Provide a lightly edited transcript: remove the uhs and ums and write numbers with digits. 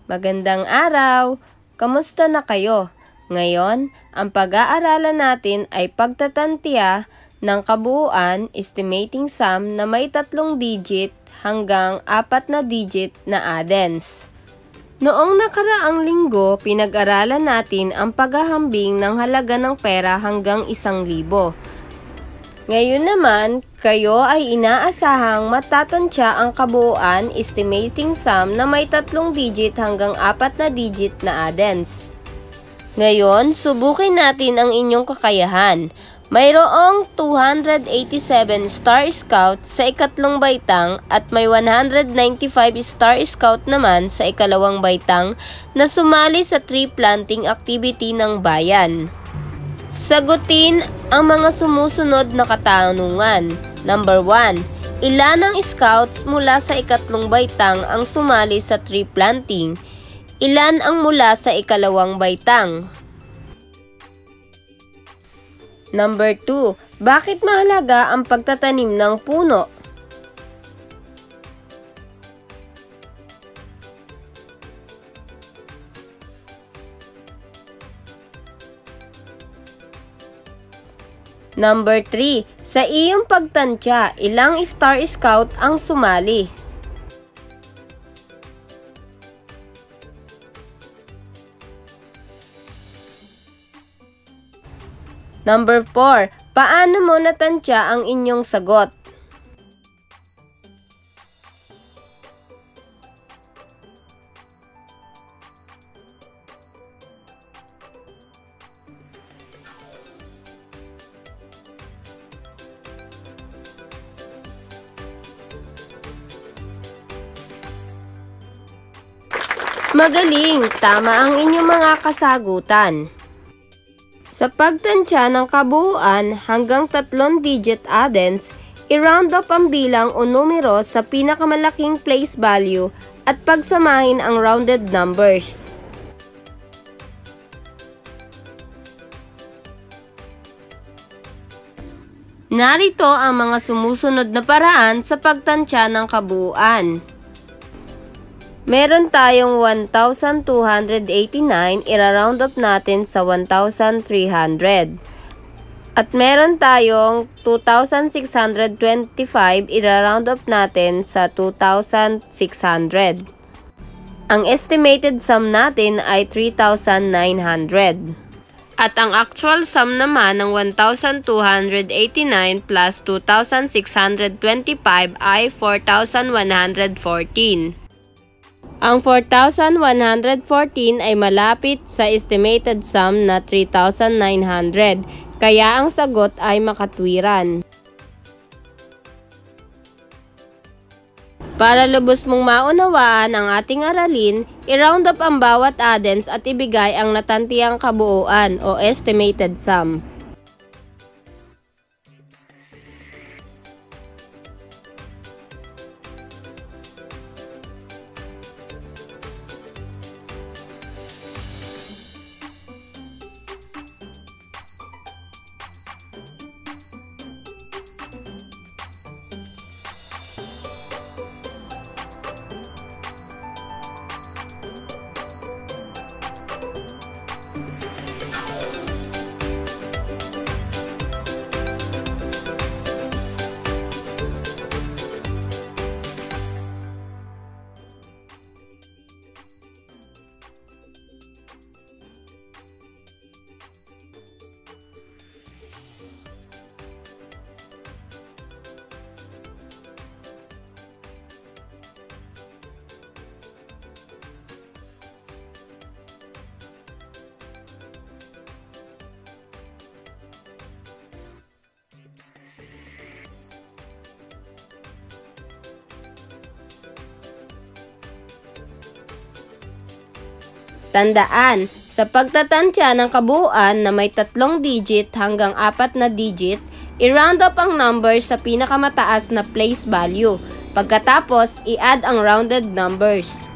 Magandang araw! Kamusta na kayo? Ngayon, ang pag-aaralan natin ay pagtatantiya ng kabuuan, estimating sum na may 3 digit hanggang 4 na digit na addends. Noong nakaraang linggo, pinag-aralan natin ang paghahambing ng halaga ng pera hanggang 1,000. Ngayon naman, kayo ay inaasahang matatantya ang kabuuan, estimating sum na may 3 digit hanggang 4 na digit na addends. Ngayon, subukin natin ang inyong kakayahan. Mayroong 287 Star Scout sa ikatlong baitang at may 195 Star Scout naman sa ikalawang baitang na sumali sa tree planting activity ng bayan. Sagutin ang mga sumusunod na katanungan. Number 1. Ilan ang scouts mula sa ikatlong baitang ang sumali sa tree planting? Ilan ang mula sa ikalawang baitang? Number 2. Bakit mahalaga ang pagtatanim ng puno? Number 3. Sa iyong pagtantya, ilang Star Scout ang sumali? Number 4. Paano mo natantya ang inyong sagot? Magaling! Tama ang inyong mga kasagutan. Sa pagtantya ng kabuuan hanggang 3 digit addends, i-round up ang bilang o numero sa pinakamalaking place value at pagsamahin ang rounded numbers. Narito ang mga sumusunod na paraan sa pagtantya ng kabuuan. Meron tayong 1,289, ira-round up natin sa 1,300. At meron tayong 2,625, ira-round up natin sa 2,600. Ang estimated sum natin ay 3,900. At ang actual sum naman ng 1,289 plus 2,625 ay 4,114. Ang 4,114 ay malapit sa estimated sum na 3,900, kaya ang sagot ay makatwiran. Para lubos mong maunawaan ang ating aralin, i-round up ang bawat addends at ibigay ang natantiyang kabuuan o estimated sum. Tandaan, sa pagtatantya ng kabuuan na may 3 digit hanggang 4 na digit, I-round up ang numbers sa pinakamataas na place value. Pagkatapos, i-add ang rounded numbers.